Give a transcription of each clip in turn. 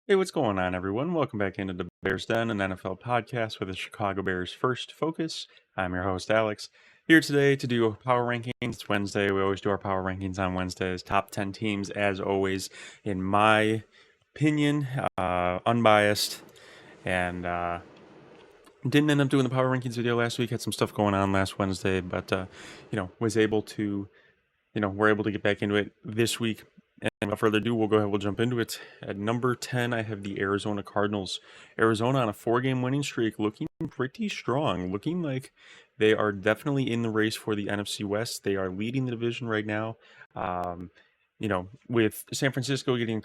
Hey, what's going on, everyone? Welcome back into the Bears Den, an NFL podcast with the Chicago Bears first focus. I'm your host, Alex, here today to do power rankings. It's Wednesday. We always do our power rankings on Wednesdays. Top 10 teams, as always, in my opinion, unbiased. And didn't end up doing the power rankings video last week. Had some stuff going on last Wednesday, but, was able to we're able to get back into it this week. And without further ado, we'll jump into it. At number 10, I have the Arizona Cardinals. Arizona on a 4-game winning streak, looking pretty strong, looking like they are definitely in the race for the NFC West. They are leading the division right now. With San Francisco getting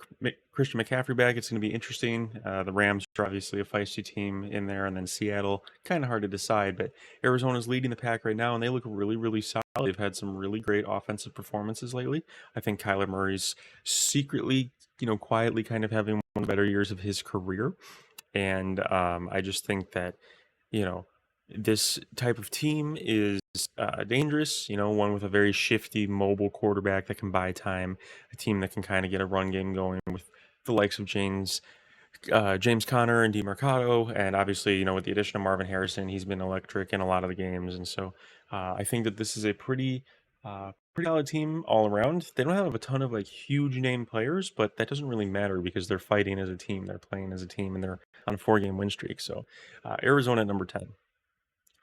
Christian McCaffrey back, it's going to be interesting. The Rams are obviously a feisty team in there, and then Seattle, kind of hard to decide, but Arizona's leading the pack right now, and they look really, really solid. They've had some really great offensive performances lately. I think Kyler Murray's secretly, quietly kind of having one of the better years of his career. And I just think that, this type of team is dangerous, one with a very shifty, mobile quarterback that can buy time, a team that can kind of get a run game going with the likes of James Conner and DeMarcado, and obviously, with the addition of Marvin Harrison, he's been electric in a lot of the games, and so I think that this is a pretty solid team all around. They don't have a ton of like huge name players, but that doesn't really matter because they're fighting as a team, they're playing as a team, and they're on a 4-game win streak. So Arizona at number 10.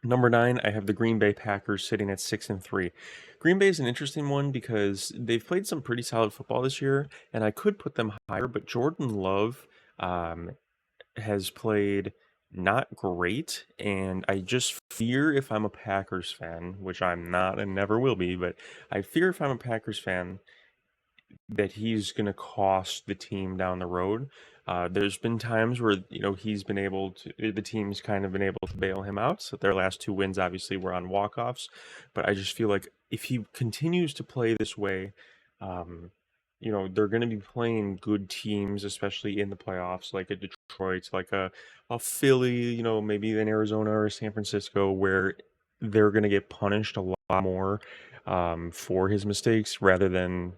Number 9, I have the Green Bay Packers sitting at 6-3. Green Bay is an interesting one because they've played some pretty solid football this year, and I could put them higher, but Jordan Love um, has played not great, and I just fear if I'm a Packers fan, which I'm not and never will be, but I fear if I'm a Packers fan that he's going to cost the team down the road. There's been times where the team's kind of been able to bail him out. So their last 2 wins obviously were on walk-offs, but I just feel like if he continues to play this way, they're going to be playing good teams, especially in the playoffs, like a Detroit, like a Philly, maybe an Arizona or San Francisco, where they're going to get punished a lot more for his mistakes rather than,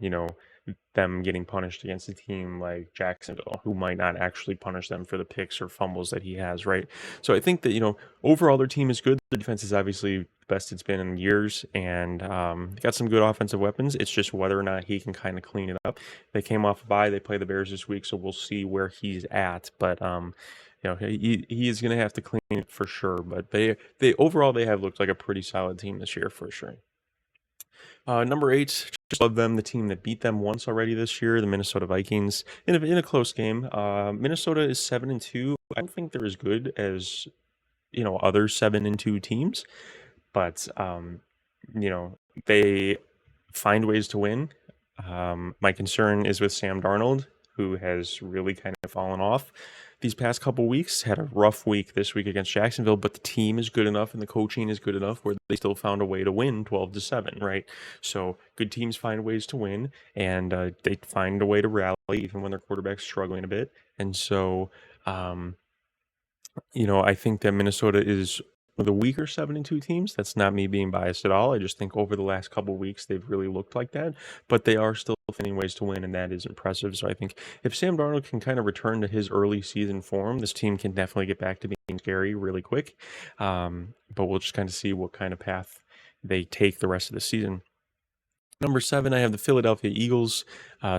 them getting punished against a team like Jacksonville, who might not actually punish them for the picks or fumbles that he has, right? So I think that, overall their team is good. The defense is obviously the best it's been in years, and got some good offensive weapons. It's just whether or not he can kind of clean it up. They came off a bye. They play the Bears this week, so we'll see where he's at. But he is going to have to clean it for sure. But they overall they have looked like a pretty solid team this year for sure. Number 8, just love them. The team that beat them once already this year, the Minnesota Vikings, in a close game. Minnesota is 7-2. I don't think they're as good as other 7-2 teams, but they find ways to win. My concern is with Sam Darnold, who has really kind of fallen off these past couple weeks. Had a rough week this week against Jacksonville, but the team is good enough and the coaching is good enough where they still found a way to win 12-7, right? So good teams find ways to win, and they find a way to rally even when their quarterback's struggling a bit. And so, I think that Minnesota is one of the weaker 7-2 teams. That's not me being biased at all. I just think over the last couple of weeks, they've really looked like that, but they are still finding ways to win, and that is impressive. So I think if Sam Darnold can kind of return to his early season form, this team can definitely get back to being scary really quick. But we'll just kind of see what kind of path they take the rest of the season. Number 7, I have the Philadelphia Eagles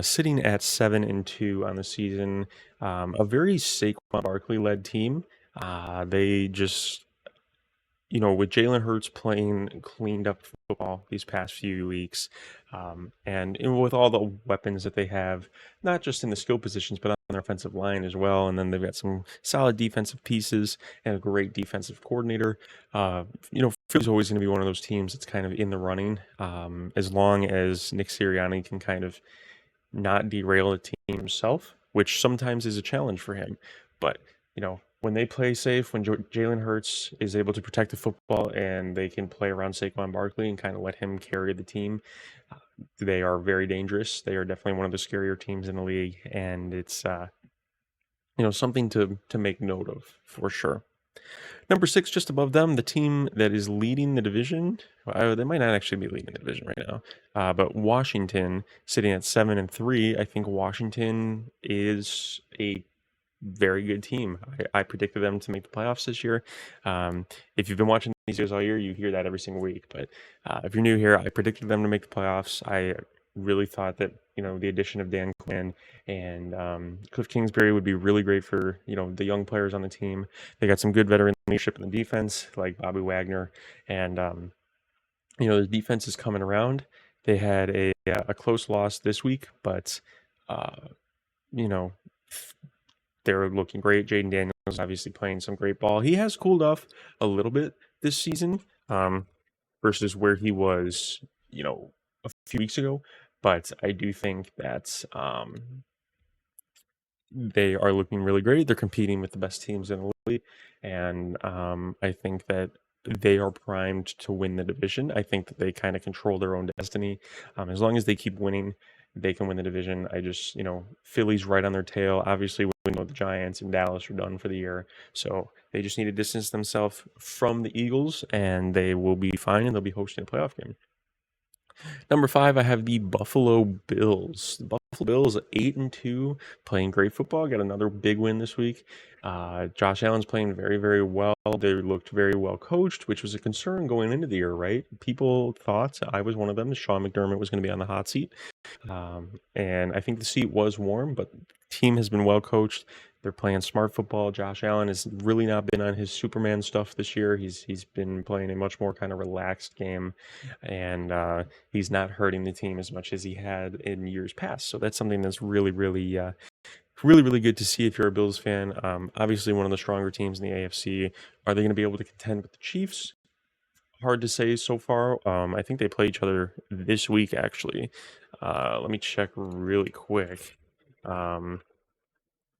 sitting at 7-2 on the season. A very Saquon Barkley-led team. They just, with Jalen Hurts playing cleaned up football these past few weeks, and with all the weapons that they have, not just in the skill positions, but on their offensive line as well. And then they've got some solid defensive pieces and a great defensive coordinator. Philly's always going to be one of those teams that's kind of in the running, as long as Nick Sirianni can kind of not derail the team himself, which sometimes is a challenge for him. But, when they play safe, when Jalen Hurts is able to protect the football and they can play around Saquon Barkley and kind of let him carry the team, they are very dangerous. They are definitely one of the scarier teams in the league, and it's something to make note of for sure. Number 6, just above them, the team that is leading the division. They might not actually be leading the division right now, but Washington sitting at 7-3. I think Washington is a very good team. I predicted them to make the playoffs this year. If you've been watching these years all year, you hear that every single week. But if you're new here, I predicted them to make the playoffs. I really thought that the addition of Dan Quinn and Cliff Kingsbury would be really great for the young players on the team. They got some good veteran leadership in the defense, like Bobby Wagner, and the defense is coming around. They had a close loss this week, but uh, you know they're looking great. Jaden Daniels is obviously playing some great ball. He has cooled off a little bit this season versus where he was, a few weeks ago. But I do think that they are looking really great. They're competing with the best teams in the league, and I think that they are primed to win the division. I think that they kind of control their own destiny. As long as they keep winning, they can win the division. I just, Philly's right on their tail. Obviously, we know the Giants and Dallas are done for the year, so they just need to distance themselves from the Eagles, and they will be fine, and they'll be hosting a playoff game. Number 5, I have the Buffalo Bills. The Buffalo Bills, 8-2, playing great football. Got another big win this week. Josh Allen's playing very, very well. They looked very well coached, which was a concern going into the year, right? People thought, I was one of them, Sean McDermott was going to be on the hot seat. And I think the seat was warm, but the team has been well coached. They're playing smart football. Josh Allen has really not been on his Superman stuff this year. He's been playing a much more kind of relaxed game, and he's not hurting the team as much as he had in years past. So that's something that's really, really, really, really good to see if you're a Bills fan. Obviously, one of the stronger teams in the AFC. Are they going to be able to contend with the Chiefs? Hard to say so far. I think they play each other this week, actually. Let me check really quick.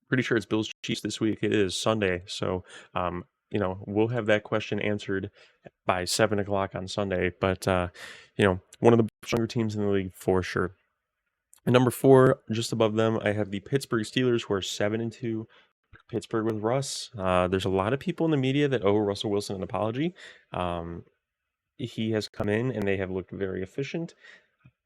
Pretty sure it's Bills Chiefs this week. It is Sunday, so we'll have that question answered by 7 o'clock on Sunday. But one of the stronger teams in the league for sure. And number 4, just above them, I have the Pittsburgh Steelers, who are 7-2. Pittsburgh with Russ. There's a lot of people in the media that owe Russell Wilson an apology. He has come in and they have looked very efficient.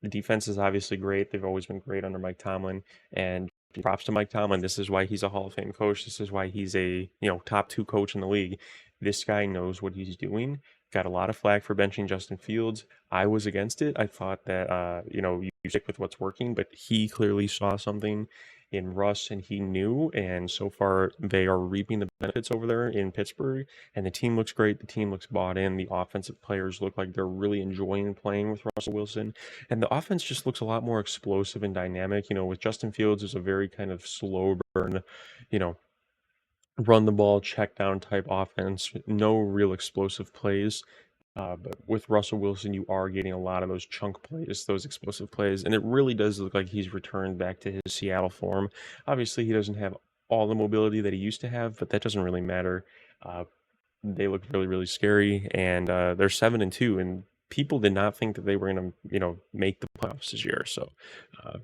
The defense is obviously great. They've always been great under Mike Tomlin, and props to Mike Tomlin. This is why he's a Hall of Fame coach. This is why he's a top 2 coach in the league. This guy knows what he's doing. Got a lot of flack for benching Justin Fields. I was against it. I thought that you stick with what's working, but he clearly saw something in Russ and he knew, and so far they are reaping the benefits over there in Pittsburgh, and the team looks great. The team looks bought in. The offensive players look like they're really enjoying playing with Russell Wilson, and the offense just looks a lot more explosive and dynamic. With Justin Fields, it's a very kind of slow burn, run the ball, check down type offense, no real explosive plays. But with Russell Wilson, you are getting a lot of those chunk plays, those explosive plays, and it really does look like he's returned back to his Seattle form. Obviously, he doesn't have all the mobility that he used to have, but that doesn't really matter. They look really, really scary, and they're 7-2, and people did not think that they were going to, make the playoffs this year. So,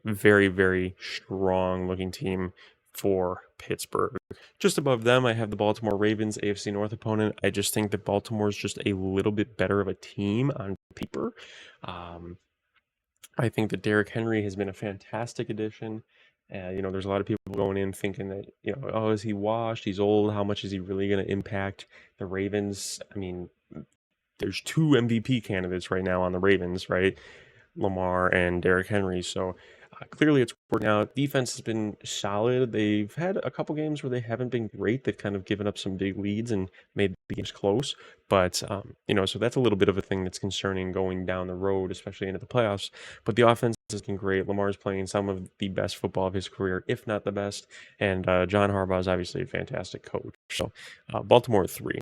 very, very strong looking team for Pittsburgh. Just above them, I have the Baltimore Ravens, AFC North opponent. I just think that Baltimore is just a little bit better of a team on paper. I think that Derrick Henry has been a fantastic addition. There's a lot of people going in thinking that, oh, is he washed? He's old. How much is he really going to impact the Ravens? I mean, there's 2 MVP candidates right now on the Ravens, right? Lamar and Derrick Henry. So clearly it's working out. Defense has been solid. They've had a couple games where they haven't been great. They've kind of given up some big leads and made the games close. But, so that's a little bit of a thing that's concerning going down the road, especially into the playoffs. But the offense has been great. Lamar's playing some of the best football of his career, if not the best. And John Harbaugh is obviously a fantastic coach. So Baltimore 3.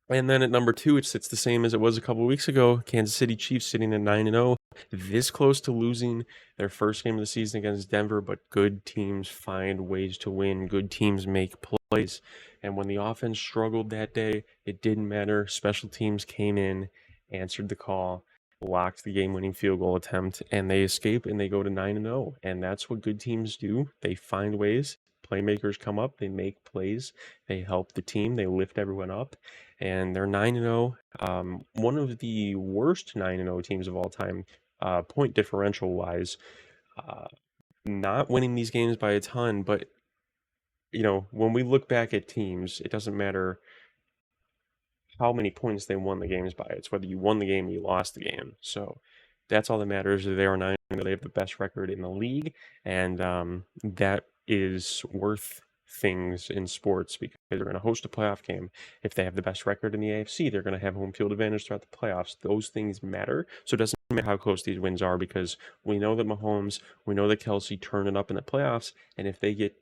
And then at number 2, it sits the same as it was a couple weeks ago. Kansas City Chiefs sitting at 9-0, this close to losing their first game of the season against Denver, but good teams find ways to win. Good teams make plays. And when the offense struggled that day, it didn't matter. Special teams came in, answered the call, blocked the game-winning field goal attempt, and they escape and they go to 9-0. And that's what good teams do. They find ways. Playmakers come up, they make plays, they help the team, they lift everyone up, and they're 9-0. One of the worst 9-0 teams of all time, point differential wise. Not winning these games by a ton, but when we look back at teams, it doesn't matter how many points they won the games by. It's whether you won the game or you lost the game. So that's all that matters. They are 9. They have the best record in the league, and that is worth things in sports because they're going to host a playoff game. If they have the best record in the AFC, they're going to have home field advantage throughout the playoffs. Those things matter. So it doesn't matter how close these wins are because we know that Mahomes, we know that Kelsey turn it up in the playoffs, and if they get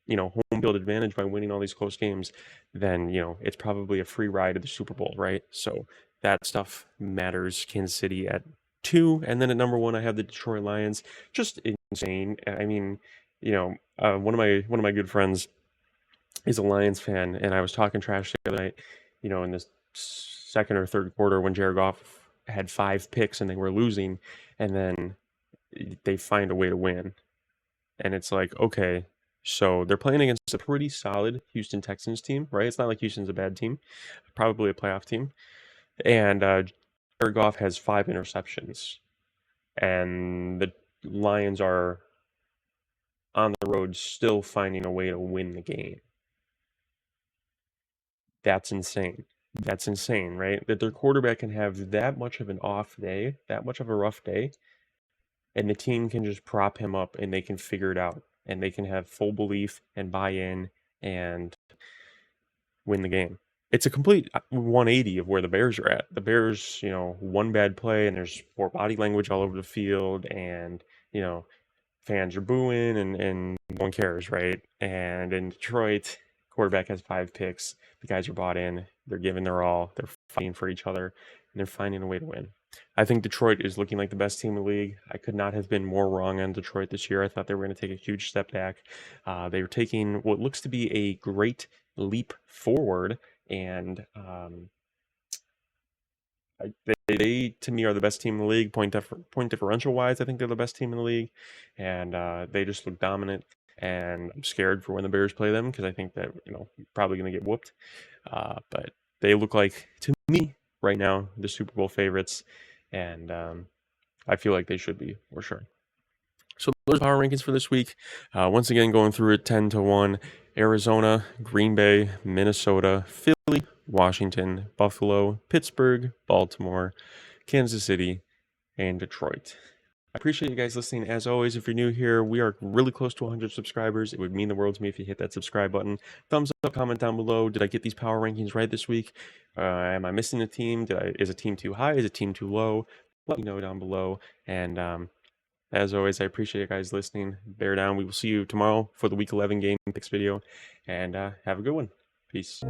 home field advantage by winning all these close games, then, it's probably a free ride to the Super Bowl, right? So that stuff matters. Kansas City at 2, and then at number 1, I have the Detroit Lions. Just insane. I mean, one of my good friends is a Lions fan, and I was talking trash the other night, in the second or third quarter when Jared Goff had 5 picks and they were losing, and then they find a way to win. And it's like, okay, so they're playing against a pretty solid Houston Texans team, right? It's not like Houston's a bad team, probably a playoff team. And Jared Goff has 5 interceptions, and the Lions are on the road still finding a way to win the game. That's insane. That's insane, right? That their quarterback can have that much of an off day, that much of a rough day, and the team can just prop him up and they can figure it out and they can have full belief and buy in and win the game. It's a complete 180 of where the Bears are at. The Bears, one bad play and there's poor body language all over the field, and fans are booing and no one cares, right? And in Detroit, quarterback has 5 picks. The guys are bought in. They're giving their all. They're fighting for each other, and they're finding a way to win. I think Detroit is looking like the best team in the league. I could not have been more wrong on Detroit this year. I thought they were going to take a huge step back. They were taking what looks to be a great leap forward, and they to me are the best team in the league. Point differential wise, I think they're the best team in the league, and they just look dominant. And I'm scared for when the Bears play them because I think that probably going to get whooped. But they look like, to me right now, the Super Bowl favorites, and I feel like they should be for sure. So those power rankings for this week. Once again, going through it 10-1. Arizona, Green Bay, Minnesota, Philly, Washington, Buffalo, Pittsburgh, Baltimore, Kansas City, and Detroit. I appreciate you guys listening. As always, if you're new here, we are really close to 100 subscribers. It would mean the world to me if you hit that subscribe button. Thumbs up, comment down below. Did I get these power rankings right this week? Am I missing a team? Is a team too high? Is a team too low? Let me know down below. And as always, I appreciate you guys listening. Bear down. We will see you tomorrow for the Week 11 game picks video. And have a good one. Peace.